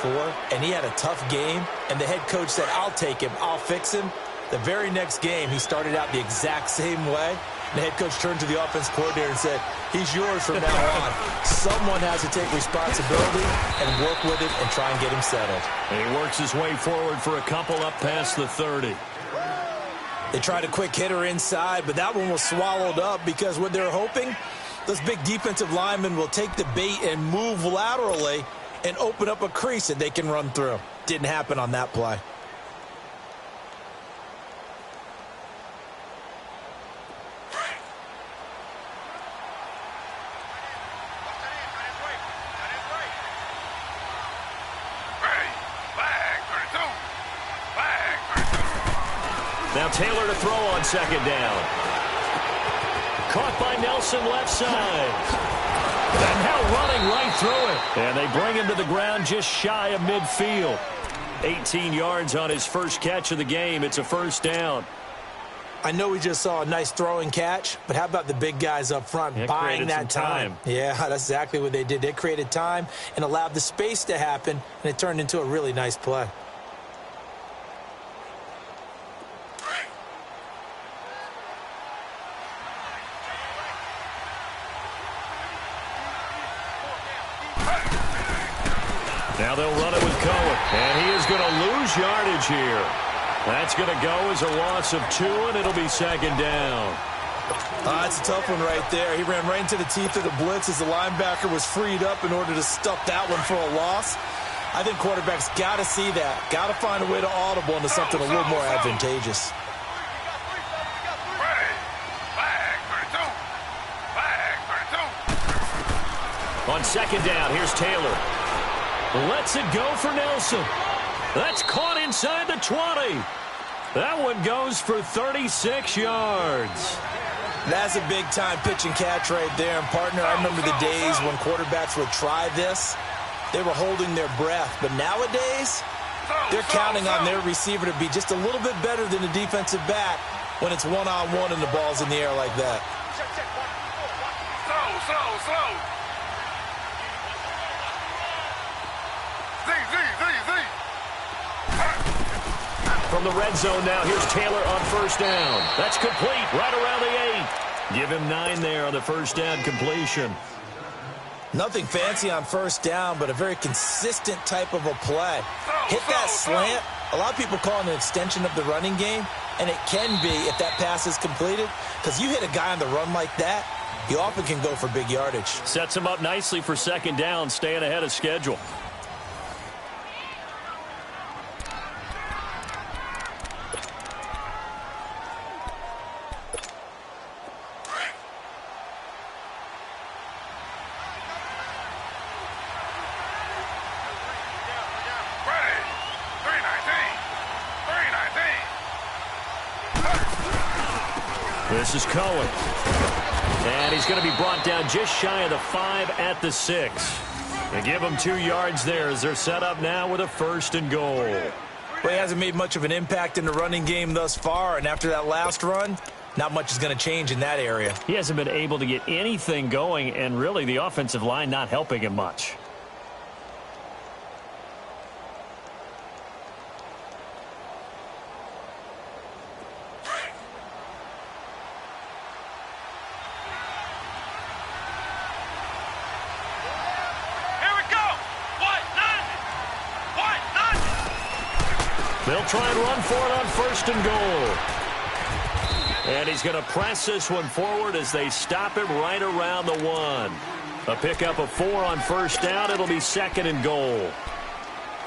PS4, and he had a tough game, and the head coach said, I'll take him, I'll fix him. The very next game, he started out the exact same way. The head coach turned to the offense coordinator and said, he's yours from now on. Someone has to take responsibility and work with it and try and get him settled. And he works his way forward for a couple up past the 30. They tried a quick hitter inside, but that one was swallowed up because what they're hoping, those big defensive linemen will take the bait and move laterally and open up a crease that they can run through. Didn't happen on that play. Now Taylor to throw on second down. Caught by Nelson left side. And now running right through it. And they bring him to the ground just shy of midfield. 18 yards on his first catch of the game. It's a first down. I know we just saw a nice throwing catch, but how about the big guys up front buying that time? Yeah, that's exactly what they did. They created time and allowed the space to happen, and it turned into a really nice play. Now they'll run it with Cohen, and he is going to lose yardage here. That's going to go as a loss of 2, and it'll be second down. That's a tough one right there. He ran right into the teeth of the blitz as the linebacker was freed up in order to stuff that one for a loss. I think quarterbacks got to see that, got to find a way to audible into something a little more advantageous. On second down, here's Taylor. Lets it go for Nelson. That's caught inside the 20. That one goes for 36 yards. That's a big-time pitch and catch right there. And, partner, I remember the days when quarterbacks would try this. They were holding their breath. But nowadays, they're counting on their receiver to be just a little bit better than the defensive back when it's one-on-one and the ball's in the air like that. Slow. From the red zone now, here's Taylor on first down. That's complete right around the 8. Give him 9 there on the first down completion. Nothing fancy on first down, but a very consistent type of a play. Hit that slant. A lot of people call it an extension of the running game, and it can be if that pass is completed, because you hit a guy on the run like that, he often can go for big yardage. Sets him up nicely for second down, staying ahead of schedule. This is Cohen. And he's going to be brought down just shy of the 5 at the 6. They give him 2 yards there as they're set up now with a 1st and goal. Well, he hasn't made much of an impact in the running game thus far, and after that last run, not much is going to change in that area. He hasn't been able to get anything going, and really the offensive line not helping him much. They'll try and run for it on 1st and goal. And he's going to press this one forward as they stop him right around the 1. A pickup of 4 on first down. It'll be 2nd and goal.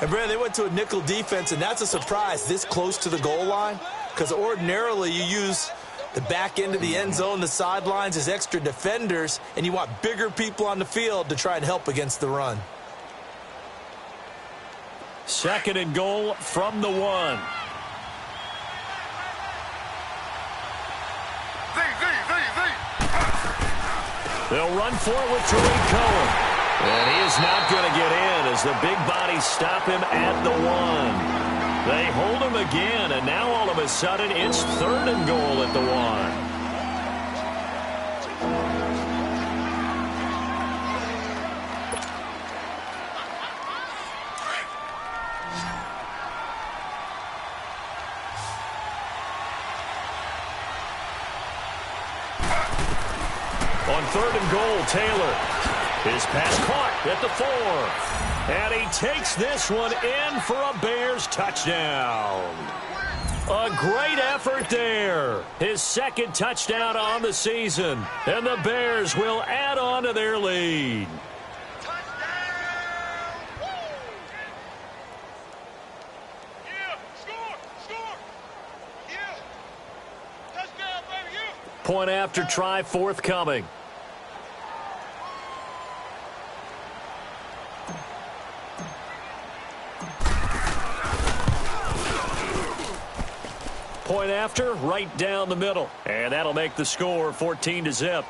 And, Brad, they went to a nickel defense, and that's a surprise this close to the goal line, because ordinarily you use the back end of the end zone, the sidelines as extra defenders, and you want bigger people on the field to try and help against the run. 2nd and goal from the 1. They'll run for it with Tariq Cohen. And he is not going to get in as the big bodies stop him at the 1. They hold him again, and now all of a sudden it's 3rd and goal at the 1. On 3rd and goal, Taylor. His pass caught at the 4. And he takes this one in for a Bears touchdown. A great effort there. His 2nd touchdown on the season. And the Bears will add on to their lead. Point after try forthcoming. Point after, right down the middle. And that'll make the score 14-0.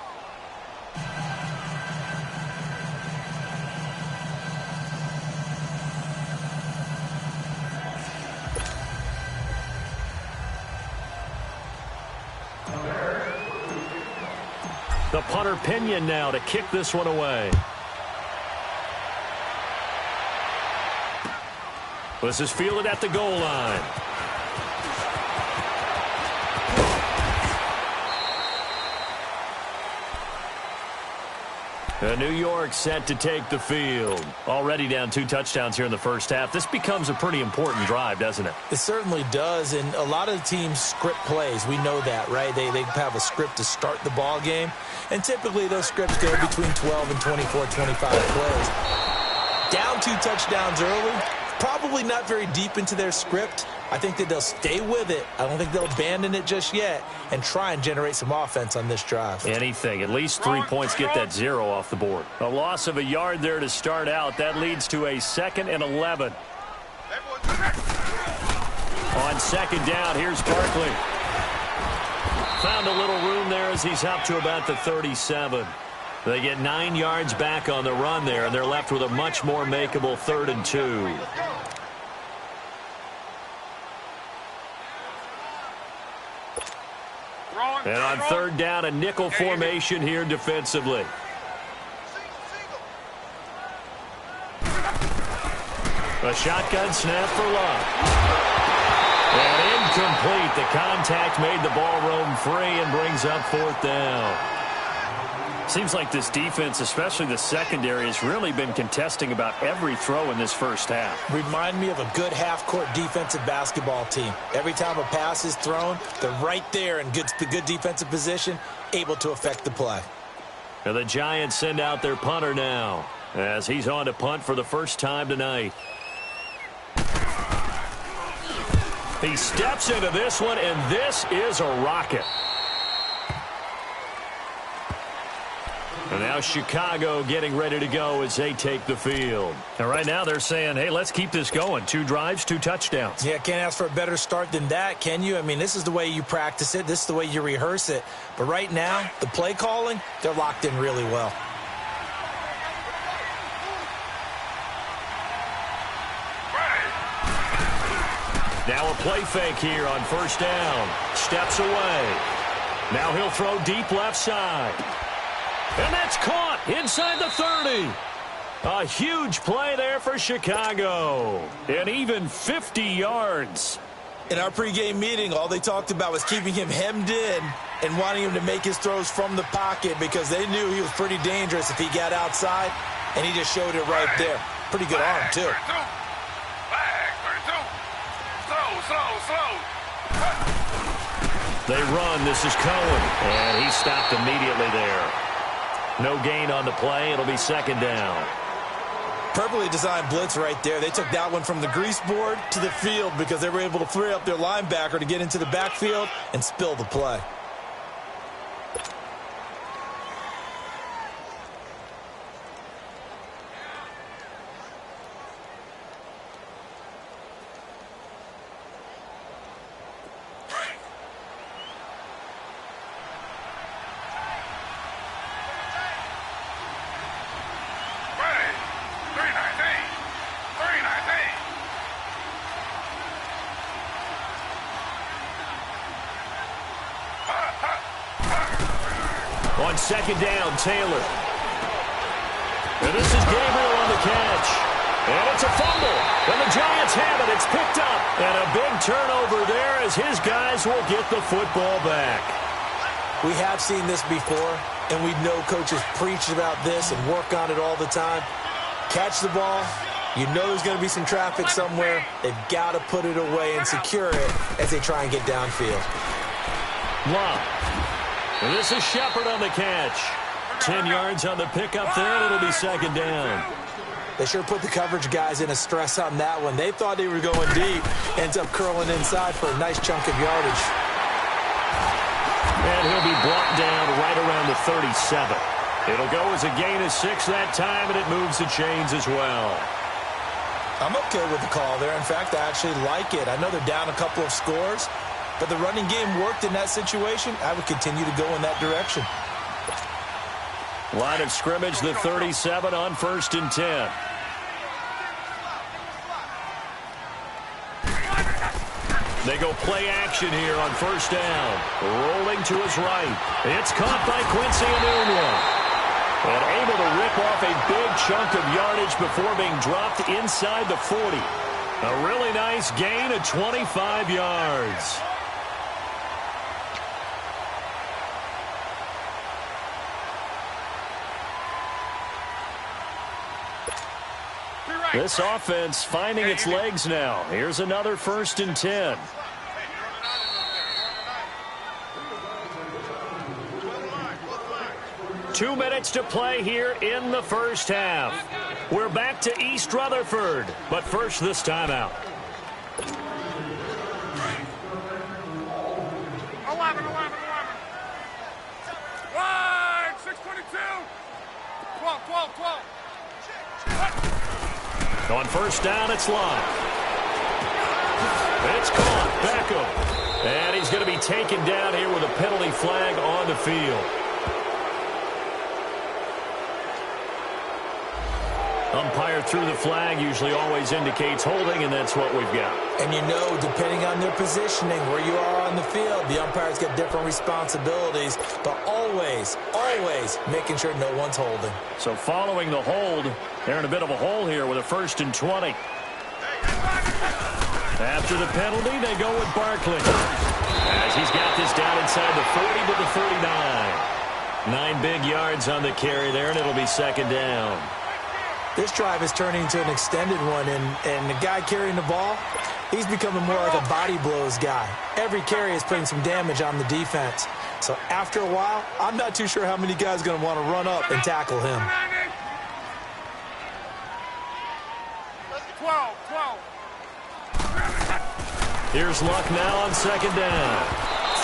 The punter Pinion now to kick this one away. This is fielded at the goal line. New York set to take the field. Already down 2 touchdowns here in the first half. This becomes a pretty important drive, doesn't it? It certainly does, and a lot of the teams script plays. We know that, right? They have a script to start the ball game, and typically those scripts go between 12 and 24, 25 plays. Down 2 touchdowns early, probably not very deep into their script. I think that they'll stay with it. I don't think they'll abandon it just yet and try and generate some offense on this drive. Anything. At least 3 points, get that 0 off the board. A loss of a yard there to start out. That leads to a 2nd and 11. On 2nd down, here's Barkley. Found a little room there as he's up to about the 37. They get 9 yards back on the run there, and they're left with a much more makeable 3rd and 2. And on 3rd down, a nickel formation here defensively. A shotgun snap for Love. And incomplete. The contact made the ball roam free and brings up 4th down. Seems like this defense, especially the secondary, has really been contesting about every throw in this first half. Remind me of a good half-court defensive basketball team. Every time a pass is thrown, they're right there in the good defensive position, able to affect the play. And the Giants send out their punter now as he's on to punt for the first time tonight. He steps into this one, and this is a rocket. And now Chicago getting ready to go as they take the field. And right now they're saying, hey, let's keep this going. 2 drives, 2 touchdowns. Yeah, can't ask for a better start than that, can you? I mean, this is the way you practice it. This is the way you rehearse it. But right now, the play calling, they're locked in really well. Now a play fake here on 1st down. Steps away. Now he'll throw deep left side. And that's caught inside the 30. A huge play there for Chicago. And even 50 yards. In our pregame meeting, all they talked about was keeping him hemmed in and wanting him to make his throws from the pocket because they knew he was pretty dangerous if he got outside, and he just showed it right there. Pretty good arm, too. They run. This is Cohen. And he stopped immediately there. No gain on the play. It'll be 2nd down. Perfectly designed blitz right there. They took that one from the grease board to the field because they were able to free up their linebacker to get into the backfield and spill the play. On 2nd down, Taylor. And this is Gabriel on the catch. And it's a fumble. And the Giants have it. It's picked up. And a big turnover there as his guys will get the football back. We have seen this before, and we know coaches preach about this and work on it all the time. Catch the ball. You know there's going to be some traffic somewhere. They've got to put it away and secure it as they try and get downfield. Love. And this is Shepard on the catch. 10 yards on the pickup there, and it'll be second down. They sure put the coverage guys in a stress on that one. They thought they were going deep. Ends up curling inside for a nice chunk of yardage. And he'll be brought down right around the 37. It'll go as a gain of 6 that time, and it moves the chains as well. I'm okay with the call there. In fact, I actually like it. I know they're down a couple of scores, but the running game worked in that situation. I would continue to go in that direction. Line of scrimmage, the 37 on 1st and 10. They go play action here on 1st down. Rolling to his right. It's caught by Quincy Enunwa. And able to rip off a big chunk of yardage before being dropped inside the 40. A really nice gain of 25 yards. This offense finding its legs now. Here's another 1st and 10. Two minutes to play here in the first half. We're back to East Rutherford, but first this timeout. 11. Wide, 6:22. 12. On 1st down, it's Locke. It's caught. Beckham. And he's going to be taken down here with a penalty flag on the field. Umpire threw the flag, usually always indicates holding, and that's what we've got. And you know, depending on their positioning, where you are on the field, the umpires get different responsibilities, but always making sure no one's holding. So following the hold, they're in a bit of a hole here with a 1st and 20. After the penalty, they go with Barkley. As he's got this down inside the 40 to the 39. 9 big yards on the carry there, and it'll be second down. This drive is turning into an extended one, and the guy carrying the ball, he's becoming more like a body blows guy. Every carry is putting some damage on the defense. So after a while, I'm not too sure how many guys are going to want to run up and tackle him. 12. Here's Luck now on second down.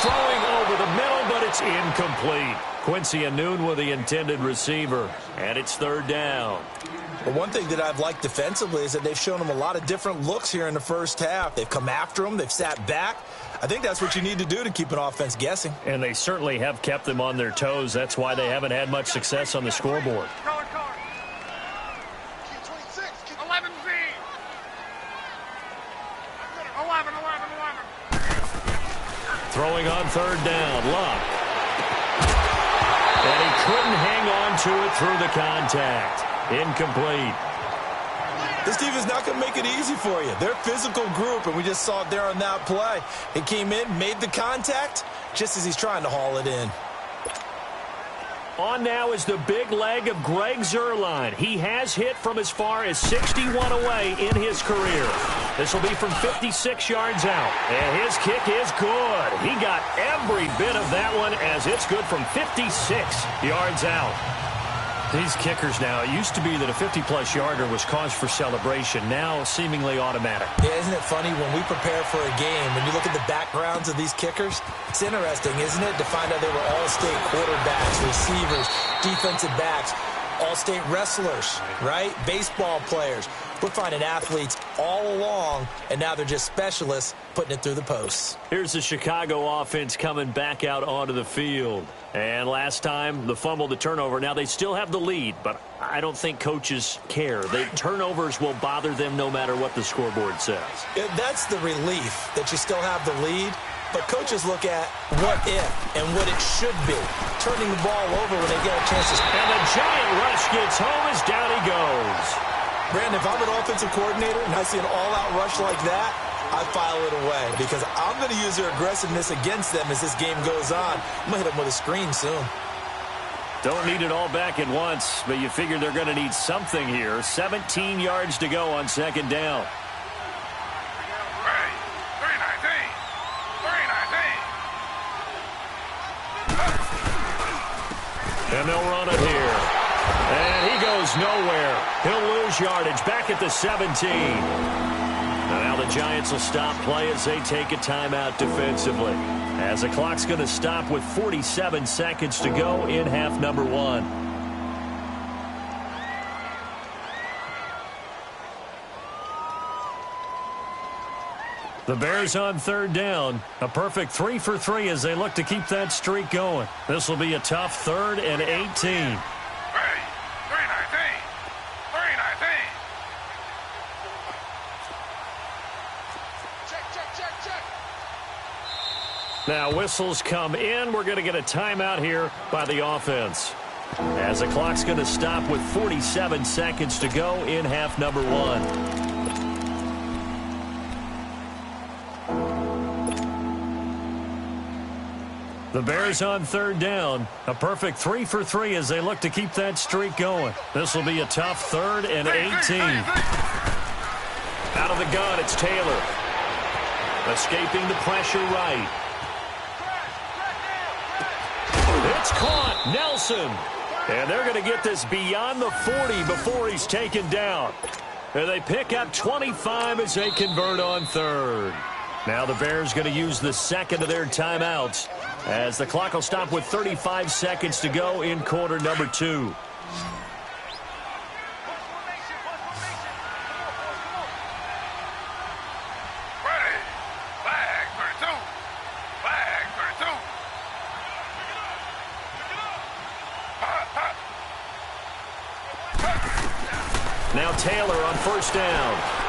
Throwing over the middle, but it's incomplete. Quincy Enunwa, the intended receiver, and it's 3rd down. But one thing that I've liked defensively is that they've shown them a lot of different looks here in the first half. They've come after them. They've sat back. I think that's what you need to do to keep an offense guessing. And they certainly have kept them on their toes. That's why they haven't had much success on the scoreboard. Color. 11B. 11. Throwing on 3rd down, Luck. And he couldn't hang on to it through the contact. Incomplete. This defense is not going to make it easy for you. They're a physical group, and we just saw it there on that play. He came in, made the contact, just as he's trying to haul it in. On now is the big leg of Greg Zuerlein. He has hit from as far as 61 away in his career. This will be from 56 yards out. And his kick is good. He got every bit of that one as it's good from 56 yards out. These kickers now, it used to be that a 50-plus yarder was cause for celebration. Now, seemingly automatic. Yeah, isn't it funny when we prepare for a game, when you look at the backgrounds of these kickers, it's interesting, isn't it, to find out they were all-state quarterbacks, receivers, defensive backs, all-state wrestlers, right? Baseball players. We're finding athletes all along, and now they're just specialists putting it through the posts. Here's the Chicago offense coming back out onto the field. And last time, the fumble, the turnover. Now, they still have the lead, but I don't think coaches care. The turnovers will bother them no matter what the scoreboard says. Yeah, that's the relief that you still have the lead. But coaches look at what if and what it should be. Turning the ball over when they get a chance to... And the giant rush gets home as down he goes. Brandon, if I'm an offensive coordinator and I see an all-out rush like that, I file it away because I'm going to use their aggressiveness against them as this game goes on. I'm going to hit them with a screen soon. Don't need it all back at once, but you figure they're going to need something here. 17 yards to go on second down. And they'll run it here. And he goes nowhere. He'll lose yardage back at the 17. Now the Giants will stop play as they take a timeout defensively. As the clock's going to stop with 47 seconds to go in half number one. The Bears on third down. A perfect 3 for 3 as they look to keep that streak going. This will be a tough 3rd and 18. Now whistles come in. We're going to get a timeout here by the offense. As the clock's going to stop with 47 seconds to go in half number one. The Bears on third down. A perfect 3 for 3 as they look to keep that streak going. This will be a tough 3rd and 18. Out of the gun, it's Taylor. Escaping the pressure right. It's caught. Nelson. And they're going to get this beyond the 40 before he's taken down. And they pick up 25 as they convert on third. Now the Bears going to use the second of their timeouts as the clock will stop with 35 seconds to go in quarter number 2. Now Taylor on first down.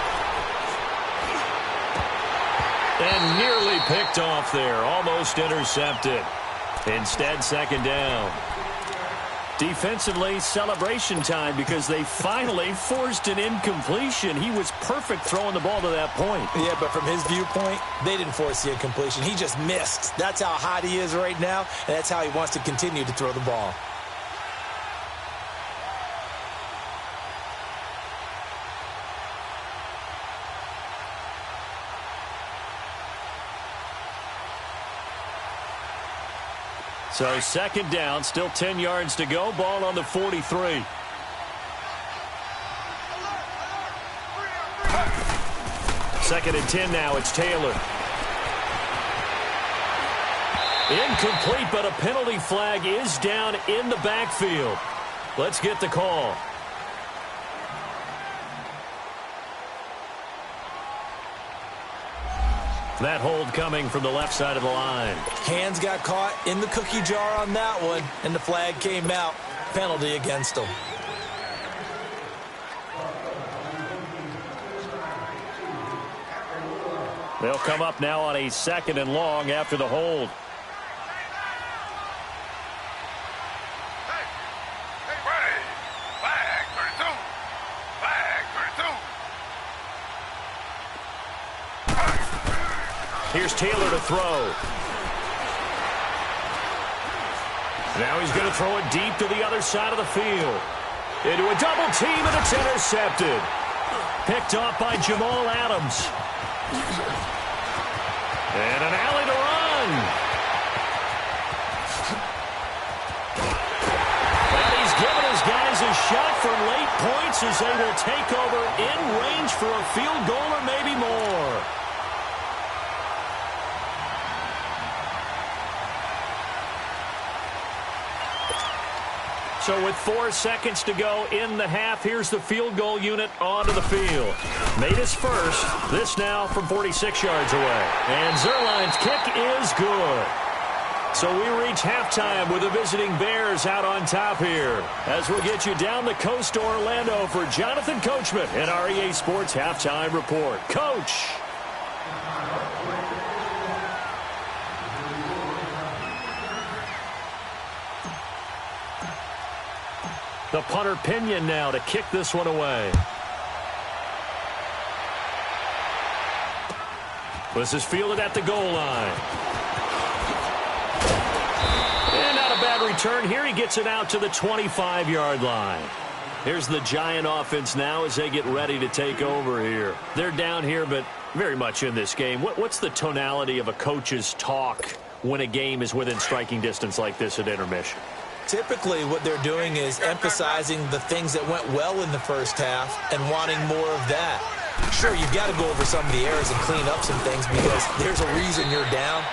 And nearly picked off there. Almost intercepted. Instead, second down. Defensively, celebration time because they finally forced an incompletion. He was perfect throwing the ball to that point. Yeah, but from his viewpoint, they didn't force the incompletion. He just missed. That's how hot he is right now, and that's how he wants to continue to throw the ball. So second down, still 10 yards to go. Ball on the 43. Second and 10 now. It's Taylor. Incomplete, but a penalty flag is down in the backfield. Let's get the call. That hold coming from the left side of the line. Hands got caught in the cookie jar on that one, and the flag came out. Penalty against him. They'll come up now on a second and long after the hold. Here's Taylor to throw. Now he's going to throw it deep to the other side of the field. Into a double team, and it's intercepted. Picked off by Jamal Adams. And an alley to run. And he's given his guys a shot for late points as they will take over in range for a field goal or maybe more. So with 4 seconds to go in the half, here's the field goal unit onto the field. Made his first. This now from 46 yards away. And Zerline's kick is good. So we reach halftime with the visiting Bears out on top here. As we'll get you down the coast to Orlando for Jonathan Coachman in our EA Sports Halftime Report. Coach! The punter Pinion now to kick this one away. This is fielded at the goal line. And not a bad return here. He gets it out to the 25-yard line. Here's the Giant offense now as they get ready to take over here. They're down here, but very much in this game. What's the tonality of a coach's talk when a game is within striking distance like this at intermission? Typically, what they're doing is emphasizing the things that went well in the first half and wanting more of that. Sure, you've got to go over some of the errors and clean up some things because there's a reason you're down.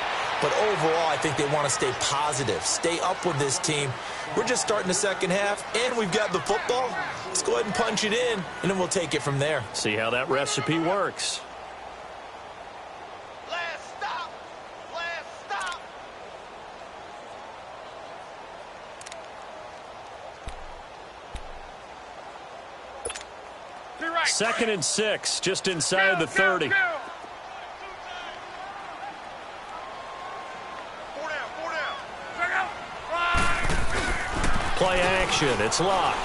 But overall, I think they want to stay positive, stay up with this team. We're just starting the second half, and we've got the football. Let's go ahead and punch it in, and then we'll take it from there. See how that recipe works. Last stop. Last stop. Be right. 2nd and 6, just inside the 30. Go. 4 down, 4 down. Check out. Right. Play action. It's locked.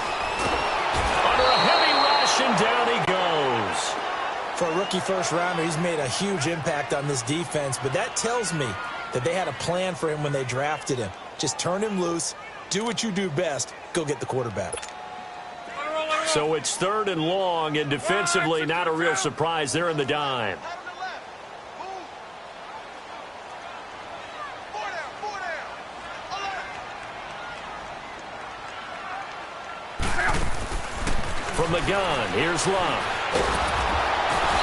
Under a heavy rush, and down he goes. For a rookie first-rounder, he's made a huge impact on this defense, but that tells me that they had a plan for him when they drafted him. Just turn him loose, do what you do best, go get the quarterback. So it's 3rd and long, and defensively not a real surprise. They're in the dime. From the gun, here's Love.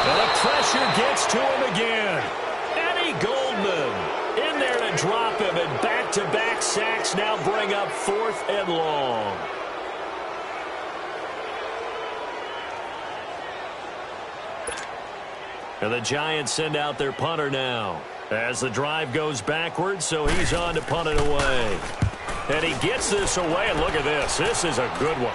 And the pressure gets to him again. Eddie Goldman in there to drop him, and back-to-back sacks now bring up 4th and long. And the Giants send out their punter now as the drive goes backwards, so he's on to punt it away. And he gets this away, and look at this. This is a good one.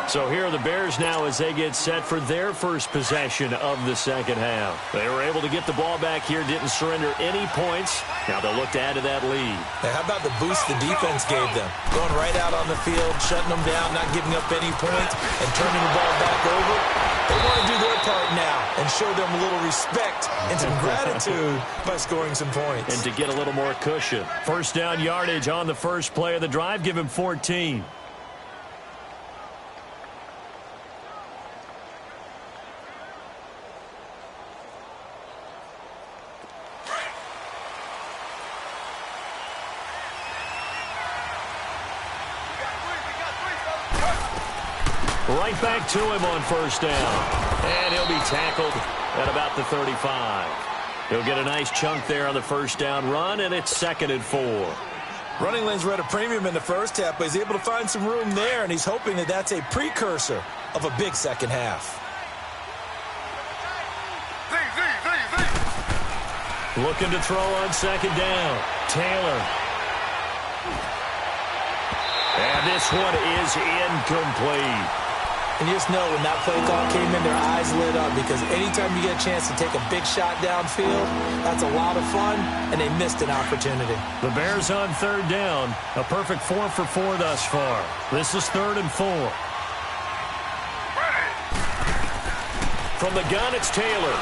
So here are the Bears now as they get set for their first possession of the second half. They were able to get the ball back here, didn't surrender any points. Now they'll look to add to that lead. Now, how about the boost the defense gave them? Going right out on the field, shutting them down, not giving up any points, and turning the ball back over. They want to do their part now and show them a little respect and some gratitude by scoring some points. And to get a little more cushion. First down yardage on the first play of the drive. Give him 14. Right back to him on first down. And he'll be tackled at about the 35. He'll get a nice chunk there on the first down run, and it's 2nd and 4. Running lanes were at a premium in the first half, but he's able to find some room there, and he's hoping that that's a precursor of a big second half. Looking to throw on second down. Taylor. And this one is incomplete. And you just know when that play call came in, their eyes lit up because anytime you get a chance to take a big shot downfield, that's a lot of fun, and they missed an opportunity. The Bears on 3rd down. A perfect 4 for 4 thus far. This is 3rd and 4. From the gun, it's Taylor.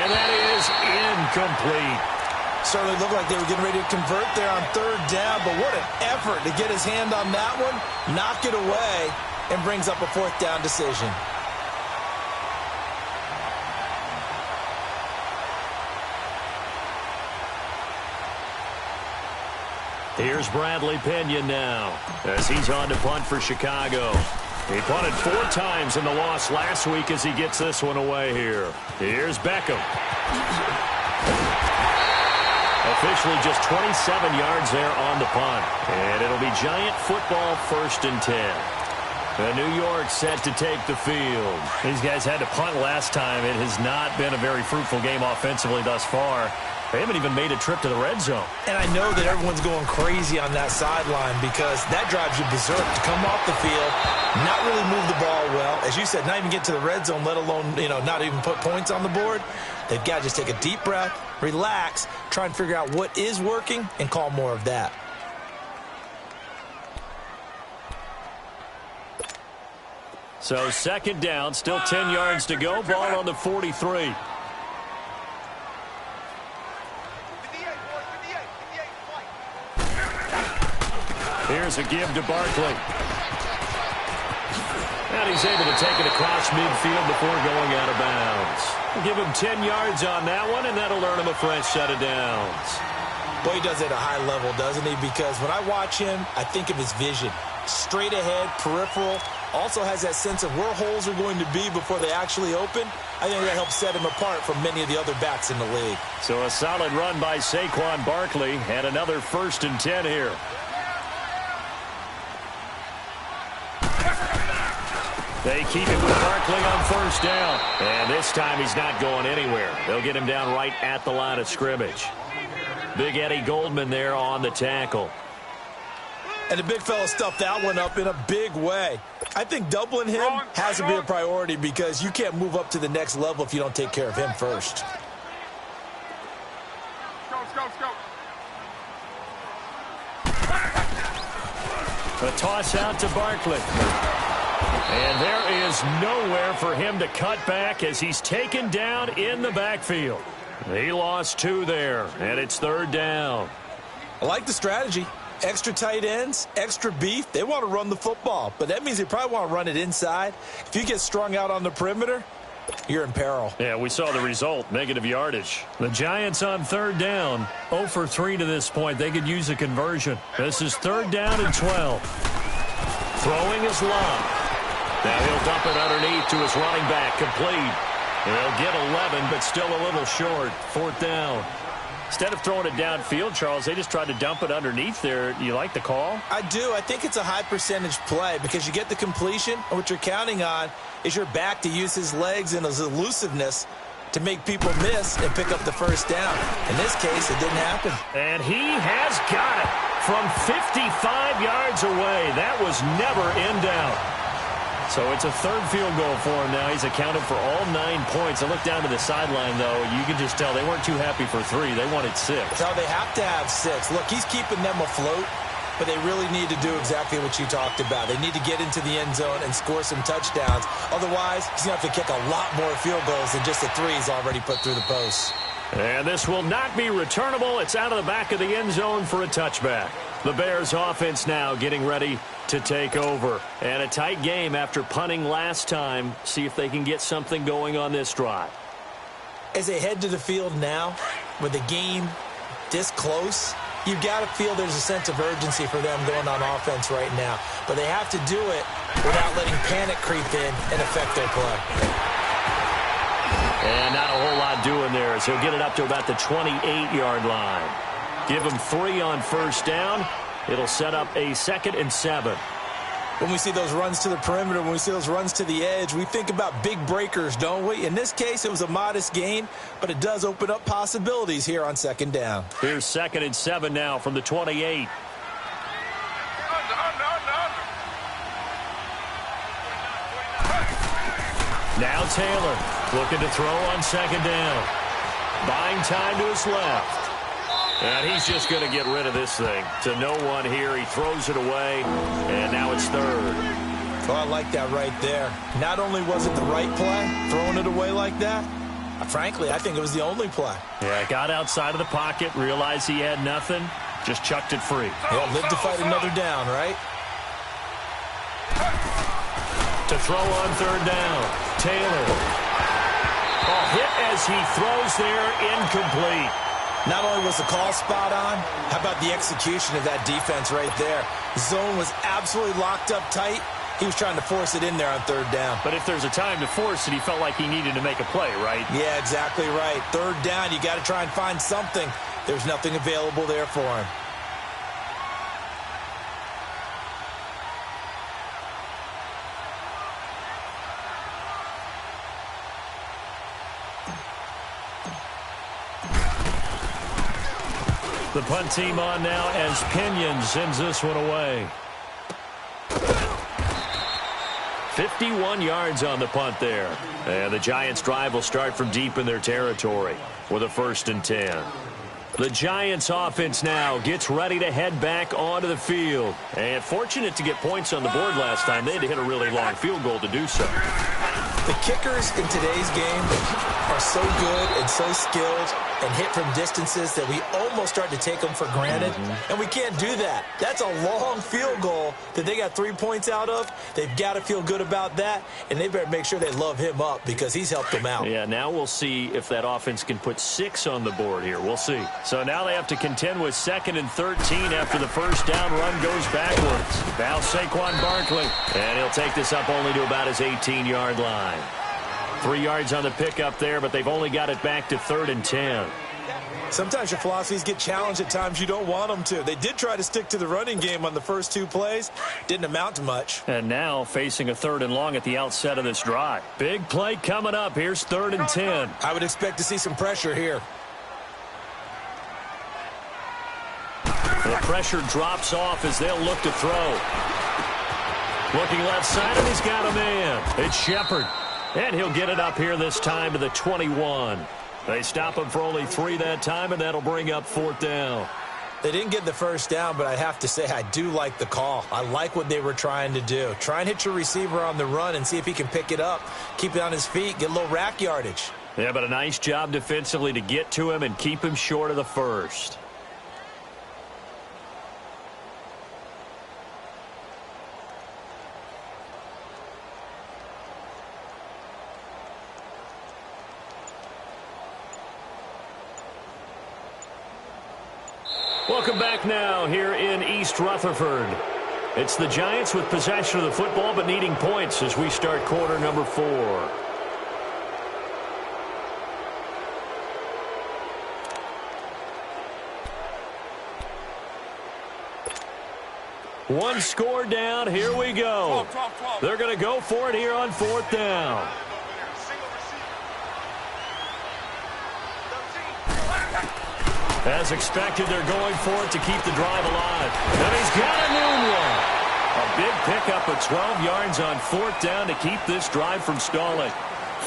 And that is incomplete. Certainly looked like they were getting ready to convert there on 3rd down, but what an effort to get his hand on that one, knock it away, and brings up a 4th down decision. Here's Bradley Pinion now as he's on to punt for Chicago. He punted 4 times in the loss last week as he gets this one away here. Here's Beckham. Officially just 27 yards there on the punt. And it'll be Giant football 1st and 10. New York set to take the field. These guys had to punt last time. It has not been a very fruitful game offensively thus far. They haven't even made a trip to the red zone. And I know that everyone's going crazy on that sideline because that drives you berserk to come off the field, not really move the ball well. As you said, not even get to the red zone, let alone, not even put points on the board. They've got to just take a deep breath, relax, try and figure out what is working, and call more of that. So second down, still 10 yards to go. Ball on the 43. Here's a give to Barkley. And he's able to take it across midfield before going out of bounds. We'll give him 10 yards on that one, and that'll earn him a fresh set of downs. Boy, he does it at a high level, doesn't he? Because when I watch him, I think of his vision. Straight ahead, peripheral. Also has that sense of where holes are going to be before they actually open. I think that helps set him apart from many of the other backs in the league. So a solid run by Saquon Barkley, and another 1st and 10 here. They keep it with Barkley on 1st down. And this time he's not going anywhere. They'll get him down right at the line of scrimmage. Big Eddie Goldman there on the tackle. And the big fella stuffed that one up in a big way. I think doubling him has to be a priority because you can't move up to the next level if you don't take care of him first. A toss out to Barkley. And there is nowhere for him to cut back as he's taken down in the backfield. He lost 2 there, and it's 3rd down. I like the strategy. Extra tight ends, extra beef. They want to run the football, but that means they probably want to run it inside. If you get strung out on the perimeter, you're in peril. Yeah, we saw the result, negative yardage. The Giants on 3rd down, 0 for 3 to this point. They could use a conversion. This is 3rd down and 12. Throwing is Love. Now he'll dump it underneath to his running back, complete. They'll get 11, but still a little short. 4th down. Instead of throwing it downfield, Charles, they just tried to dump it underneath there. You like the call? I do. I think it's a high percentage play because you get the completion, and what you're counting on is your back to use his legs and his elusiveness to make people miss and pick up the 1st down. In this case, it didn't happen. And he has got it from 55 yards away. That was never in doubt. So it's a 3rd field goal for him now. He's accounted for all 9 points. I look down to the sideline, though. You can just tell they weren't too happy for 3. They wanted 6. No, they have to have 6. Look, he's keeping them afloat, but they really need to do exactly what you talked about. They need to get into the end zone and score some touchdowns. Otherwise, he's going to have to kick a lot more field goals than just the 3 he's already put through the posts. And this will not be returnable. It's out of the back of the end zone for a touchback. The Bears offense now getting ready to take over. And a tight game after punting last time. See if they can get something going on this drive. As they head to the field now, with the game this close, you've got to feel there's a sense of urgency for them going on offense right now. But they have to do it without letting panic creep in and affect their play. And not a whole lot doing there as he'll get it up to about the 28-yard line. Give him 3 on 1st down. It'll set up a 2nd and 7. When we see those runs to the perimeter, when we see those runs to the edge, we think about big breakers, don't we? In this case, it was a modest gain, but it does open up possibilities here on 2nd down. Here's 2nd and 7 now from the 28. Now Taylor looking to throw on 2nd down. Buying time to his left. And he's just going to get rid of this thing. To no one here. He throws it away, and now it's 3rd. Oh, I like that right there. Not only was it the right play, throwing it away like that, frankly, I think it was the only play. Yeah, got outside of the pocket, realized he had nothing, just chucked it free. Yeah, live to fight another down, right? To throw on 3rd down, Taylor. Oh, hit as he throws there, incomplete. Not only was the call spot on, how about the execution of that defense right there? The zone was absolutely locked up tight. He was trying to force it in there on 3rd down. But if there's a time to force it, he felt like he needed to make a play, right? Yeah, exactly right. 3rd down, you got to try and find something. There's nothing available there for him. The punt team on now as Pinion sends this one away. 51 yards on the punt there. And the Giants' drive will start from deep in their territory with a 1st and 10. The Giants offense now gets ready to head back onto the field. And fortunate to get points on the board last time. They had to hit a really long field goal to do so. The kickers in today's game are so good and so skilled and hit from distances that we almost start to take them for granted. And we can't do that. That's a long field goal that they got 3 points out of. They've got to feel good about that, and they better make sure they love him up because he's helped them out. Yeah, now we'll see if that offense can put 6 on the board here. We'll see. So now they have to contend with 2nd and 13 after the first down run goes backwards. Now Saquon Barkley, and he'll take this up only to about his 18-yard line. 3 yards on the pickup there, but they've only got it back to 3rd and 10. Sometimes your philosophies get challenged at times you don't want them to. They did try to stick to the running game on the first 2 plays. Didn't amount to much. And now facing a 3rd and long at the outset of this drive. Big play coming up. Here's 3rd and 10. I would expect to see some pressure here. The pressure drops off as they'll look to throw. Looking left side, and he's got a man. It's Shepard. And he'll get it up here this time to the 21. They stop him for only 3 that time, and that'll bring up 4th down. They didn't get the first down, but I have to say I do like the call. I like what they were trying to do. Try and hit your receiver on the run and see if he can pick it up. Keep it on his feet, get a little rack yardage. Yeah, but a nice job defensively to get to him and keep him short of the first. Welcome back now here in East Rutherford. It's the Giants with possession of the football but needing points as we start quarter number 4. One score down. Here we go. They're going to go for it here on 4th down. As expected, they're going for it to keep the drive alive. And he's got a new one. A big pickup of 12 yards on 4th down to keep this drive from stalling.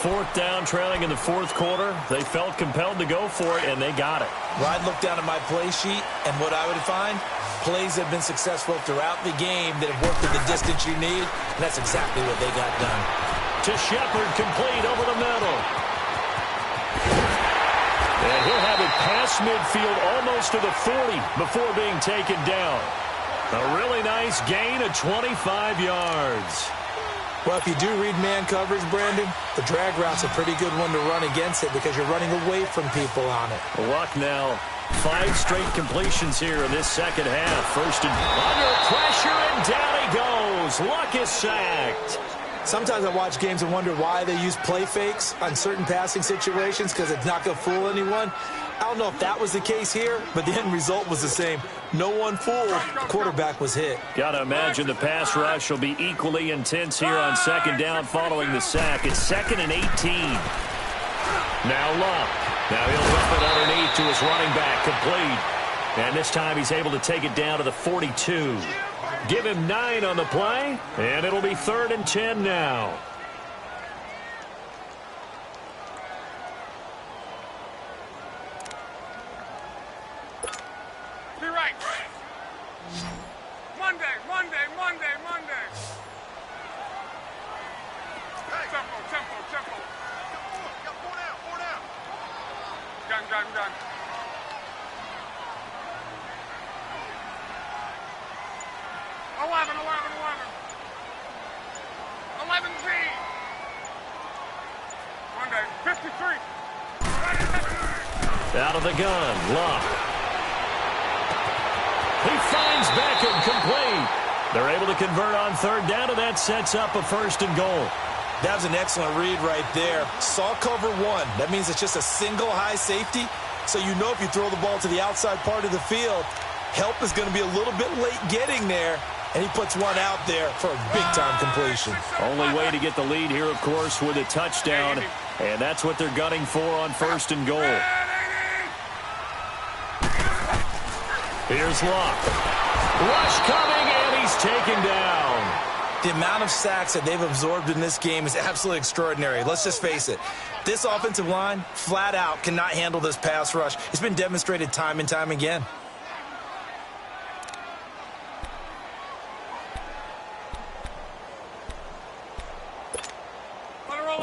4th down, trailing in the 4th quarter. They felt compelled to go for it, and they got it. Well, I'd look down at my play sheet, and what I would find, plays have been successful throughout the game that have worked at the distance you need, and that's exactly what they got done. To Shepard, complete over the middle. And he'll have it past midfield almost to the 40 before being taken down. A really nice gain of 25 yards. Well, if you do read man coverage, Brandon, the drag route's a pretty good one to run against it because you're running away from people on it. Luck now. 5 straight completions here in this second half. First and under pressure, and down he goes. Luck is sacked. Sometimes I watch games and wonder why they use play fakes on certain passing situations because it's not going to fool anyone. I don't know if that was the case here, but the end result was the same. No one fooled. The quarterback was hit. Got to imagine the pass rush will be equally intense here on 2nd down following the sack. It's 2nd and 18. Now Luck. Now he'll dump it underneath to his running back, complete. And this time he's able to take it down to the 42. Give him 9 on the play, and it'll be 3rd and 10 now. Be right. Monday. Tempo. Got 4 down. Gun. 11 Z. Monday, 53. Out of the gun, Luck. He finds Beckham, complete. They're able to convert on 3rd down, and that sets up a 1st and goal. That was an excellent read right there. Saw cover 1. That means it's just a single high safety. So you know if you throw the ball to the outside part of the field, help is going to be a little bit late getting there. And he puts one out there for a big-time completion. Only way to get the lead here, of course, with a touchdown. And that's what they're gunning for on 1st and goal. Here's Luck. Rush coming, and he's taken down. The amount of sacks that they've absorbed in this game is absolutely extraordinary. Let's just face it. This offensive line, flat out, cannot handle this pass rush. It's been demonstrated time and time again.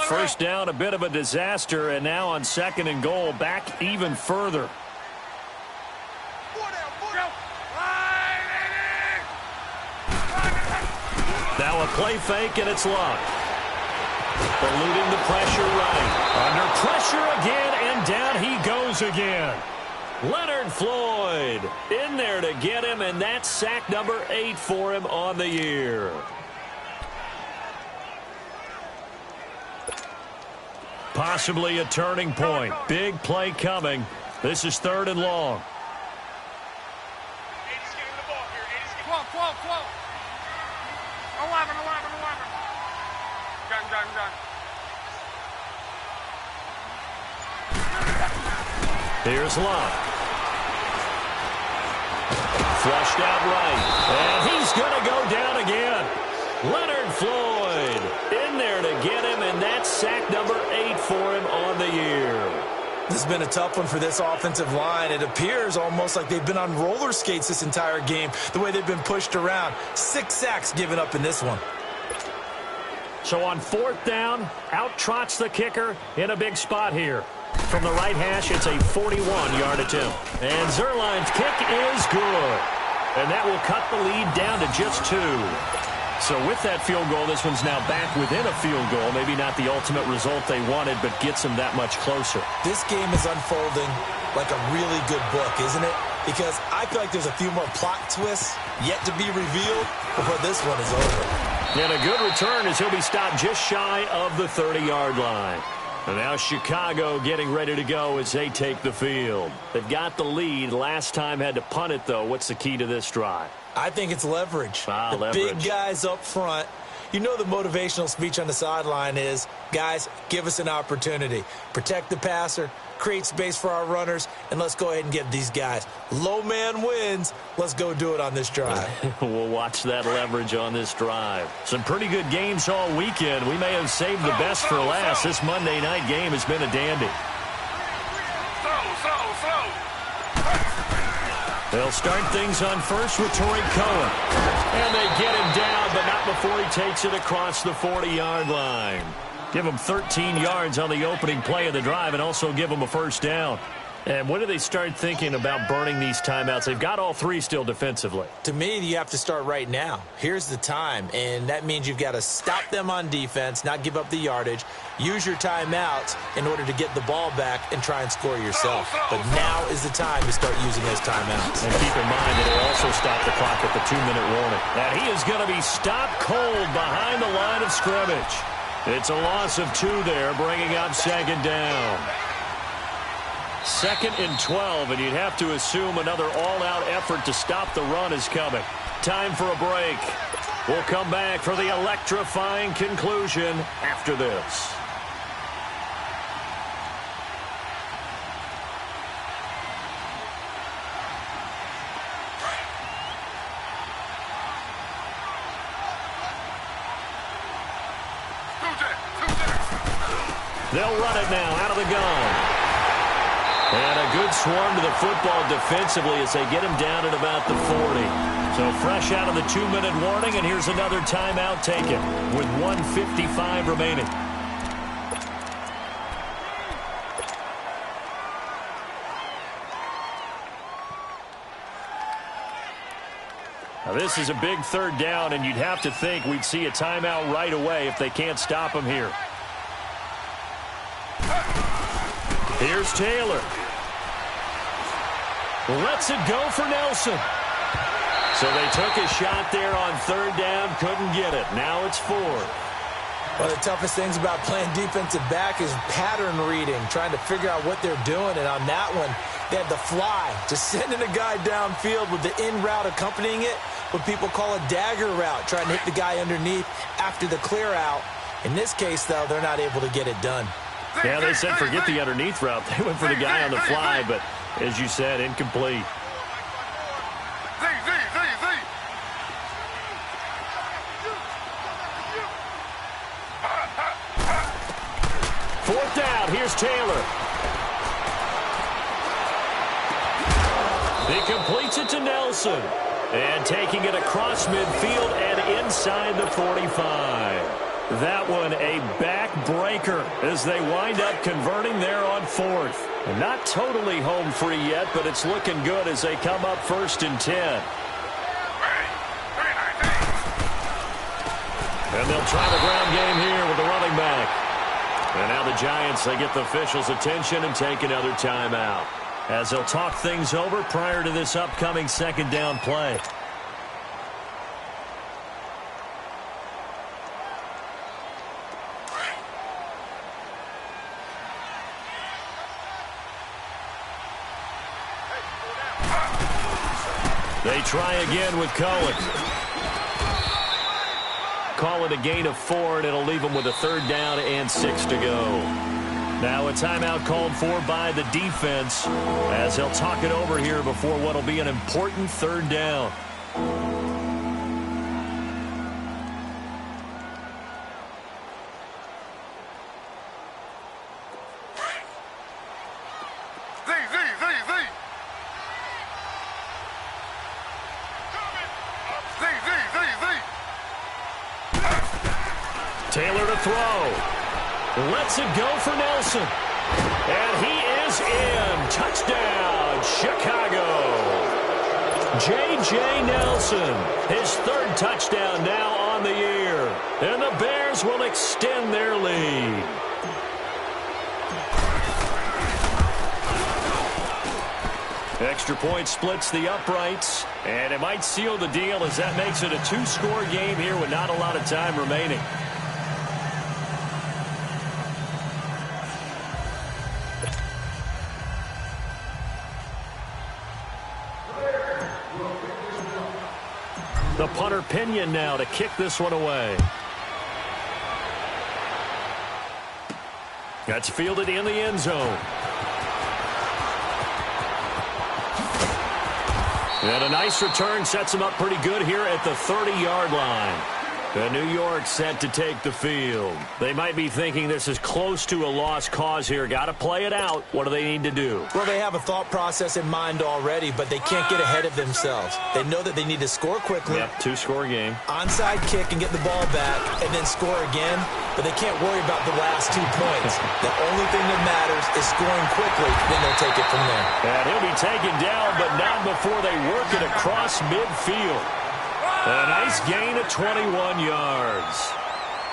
First down, a bit of a disaster, and now on 2nd and goal, back even further. Now a play fake, and it's Luck. Eluding the pressure right. Under pressure again, and down he goes again. Leonard Floyd in there to get him, and that's sack number 8 for him on the year. Possibly a turning point. Big play coming. This is 3rd and long. 12. 11. Gun. Here's Luck. Flushed out right. And he's going to go down again. Leonard Floyd in there to get him, and that's sack number 8 for him on the year. This has been a tough one for this offensive line. It appears almost like they've been on roller skates this entire game, the way they've been pushed around. 6 sacks given up in this one. So on 4th down, out trots the kicker in a big spot here. From the right hash, it's a 41-yard attempt. And Zuerlein's kick is good. And that will cut the lead down to just 2. So with that field goal, this one's now back within a field goal. Maybe not the ultimate result they wanted, but gets them that much closer. This game is unfolding like a really good book, isn't it? Because I feel like there's a few more plot twists yet to be revealed before this one is over. And a good return as he'll be stopped just shy of the 30-yard line. And now Chicago getting ready to go as they take the field. They've got the lead. Last time had to punt it, though. What's the key to this drive? I think it's leverage. Leverage. Big guys up front. You know the motivational speech on the sideline is, guys, give us an opportunity. Protect the passer, create space for our runners, and let's go ahead and get these guys. Low man wins. Let's go do it on this drive. We'll watch that leverage on this drive. Some pretty good games all weekend. We may have saved the best for last. This Monday night game has been a dandy. They'll start things on first with Torrey Cohen. And they get him down, but not before he takes it across the 40-yard line. Give him 13 yards on the opening play of the drive and also give him a first down. And when do they start thinking about burning these timeouts? They've got all 3 still defensively. To me, you have to start right now. Here's the time, and that means you've got to stop them on defense, not give up the yardage, use your timeouts in order to get the ball back and try and score yourself. But now is the time to start using those timeouts. And keep in mind that it'll also stop the clock at the 2-minute warning. And he is going to be stopped cold behind the line of scrimmage. It's a loss of 2 there, bringing up 2nd down. 2nd and 12, and you'd have to assume another all-out effort to stop the run is coming. Time for a break. We'll come back for the electrifying conclusion after this. They'll run it now out of the gun. And a good swarm to the football defensively as they get him down at about the 40. So fresh out of the 2-minute warning, and here's another timeout taken with 1:55 remaining. Now this is a big 3rd down, and you'd have to think we'd see a timeout right away if they can't stop him here. Here's Taylor. Lets it go for Nelson. So they took a shot there on 3rd down, couldn't get it. Now it's 4. One of the toughest things about playing defensive back is pattern reading, trying to figure out what they're doing. And on that one, they had the fly, just sending a guy downfield with the in route accompanying it, what people call a dagger route, trying to hit the guy underneath after the clear out. In this case, though, they're not able to get it done. Yeah, they said forget the underneath route. They went for the guy on the fly, but as you said, incomplete. 4th down. Here's Taylor. He completes it to Nelson. And taking it across midfield and inside the 45. That one a backbreaker as they wind up converting there on 4th. And not totally home free yet, but it's looking good as they come up 1st and 10. And they'll try the ground game here with the running back. And now the Giants, they get the officials' attention and take another timeout, as they'll talk things over prior to this upcoming 2nd down play. They try again with Cohen. Call it a gain of 4, and it'll leave them with a 3rd down and 6 to go. Now a timeout called for by the defense, as they'll talk it over here before what will be an important 3rd down. Taylor to throw. Lets it go for Nelson. And he is in. Touchdown, Chicago. J.J. Nelson, his 3rd touchdown now on the year. And the Bears will extend their lead. Extra point splits the uprights, and it might seal the deal as that makes it a 2-score game here with not a lot of time remaining. The punter Pinion now to kick this one away. That's fielded in the end zone. And a nice return sets him up pretty good here at the 30-yard line. And New York set to take the field. They might be thinking this is close to a lost cause here. Got to play it out. What do they need to do? Well, they have a thought process in mind already, but they can't get ahead of themselves. They know that they need to score quickly. Yep, 2-score game. Onside kick and get the ball back and then score again, but they can't worry about the last 2 points. The only thing that matters is scoring quickly, then they'll take it from there. And he'll be taken down, but not before they work it across midfield. A nice gain of 21 yards.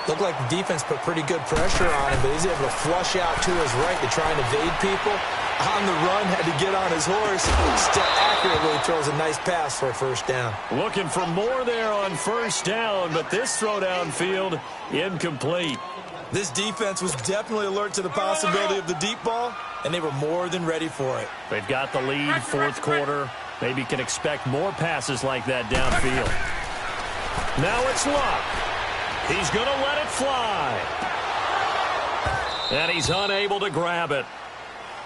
Looked like the defense put pretty good pressure on him, but he's able to flush out to his right to try and evade people. On the run, had to get on his horse. Still accurately throws a nice pass for a 1st down. Looking for more there on 1st down, but this throw downfield, incomplete. This defense was definitely alert to the possibility of the deep ball, and they were more than ready for it. They've got the lead, 4th quarter. Maybe can expect more passes like that downfield. Now it's Luck. He's going to let it fly. And he's unable to grab it.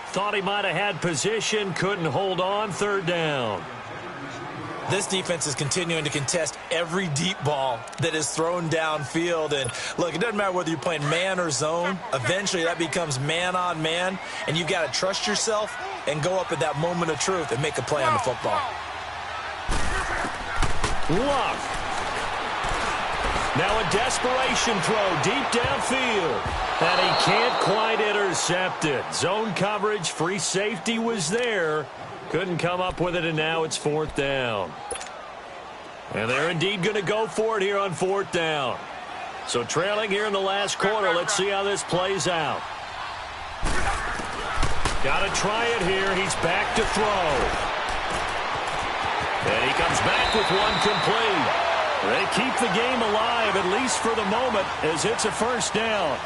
Thought he might have had position, couldn't hold on, 3rd down. This defense is continuing to contest every deep ball that is thrown downfield. And, look, it doesn't matter whether you're playing man or zone. Eventually, that becomes man-on-man, and you've got to trust yourself and go up at that moment of truth and make a play on the football. Luck. Now a desperation throw deep downfield. And he can't quite intercept it. Zone coverage, free safety was there. Couldn't come up with it, and now it's 4th down. And they're indeed going to go for it here on 4th down. So trailing here in the last quarter, let's see how this plays out. Got to try it here. He's back to throw. And he comes back with one complete. They keep the game alive, at least for the moment, as it's a 1st down.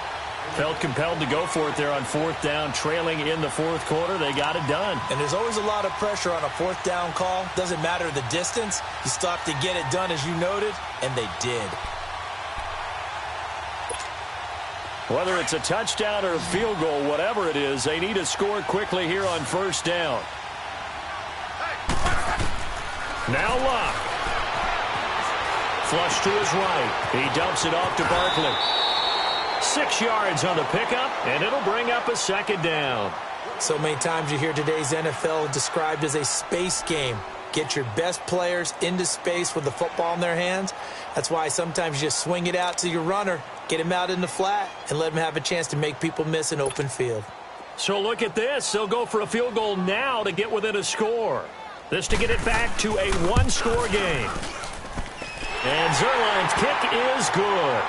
Felt compelled to go for it there on 4th down, trailing in the 4th quarter. They got it done. And there's always a lot of pressure on a 4th down call. Doesn't matter the distance. You still have to get it done, as you noted, and they did. Whether it's a touchdown or a field goal, whatever it is, they need to score quickly here on 1st down. Now Luck. Flush to his right. He dumps it off to Barkley. 6 yards on the pickup, and it'll bring up a second down. So many times you hear today's NFL described as a space game. Get your best players into space with the football in their hands. That's why sometimes you just swing it out to your runner, get him out in the flat, and let him have a chance to make people miss an open field. So look at this. They'll go for a field goal now to get within a score. This to get it back to a one-score game. And Zerline's kick is good.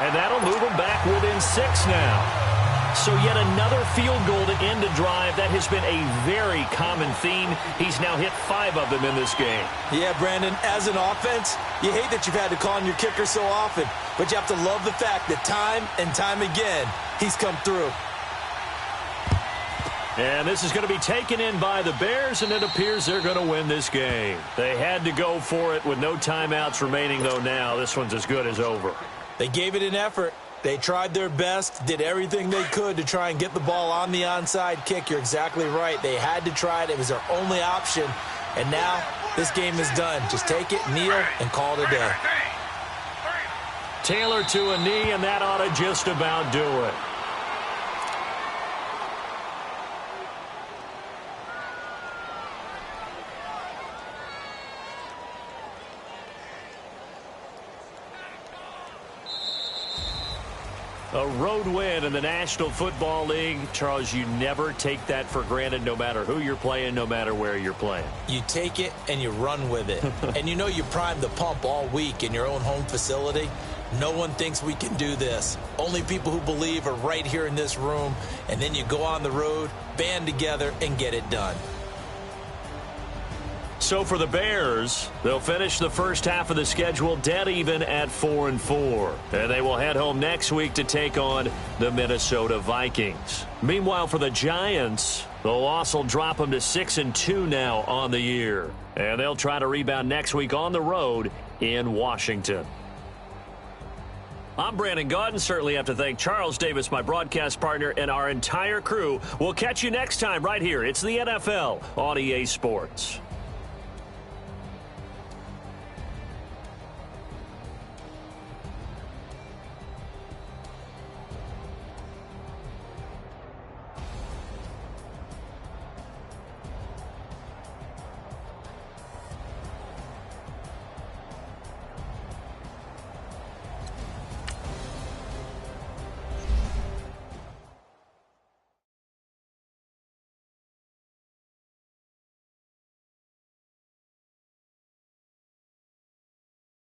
And that'll move them back within 6 now. So yet another field goal to end a drive. That has been a very common theme. He's now hit 5 of them in this game. Yeah, Brandon, as an offense, you hate that you've had to call on your kicker so often, but you have to love the fact that time and time again, he's come through. And this is going to be taken in by the Bears, and it appears they're going to win this game. They had to go for it with no timeouts remaining, though now. This one's as good as over. They gave it an effort. They tried their best, did everything they could to try and get the ball on the onside kick. You're exactly right. They had to try it. It was their only option. And now this game is done. Just take it, kneel, and call it a day. Taylor to a knee, and that ought to just about do it. A road win in the National Football League. Charles, you never take that for granted, no matter who you're playing, no matter where you're playing. You take it and you run with it. And you know you primed the pump all week in your own home facility. No one thinks we can do this. Only people who believe are right here in this room. And then you go on the road, band together, and get it done. So for the Bears, they'll finish the first half of the schedule dead even at 4-4. And they will head home next week to take on the Minnesota Vikings. Meanwhile, for the Giants, the loss will drop them to 6-2 now on the year. And they'll try to rebound next week on the road in Washington. I'm Brandon Gaudin. Certainly have to thank Charles Davis, my broadcast partner, and our entire crew. We'll catch you next time right here. It's the NFL on EA Sports.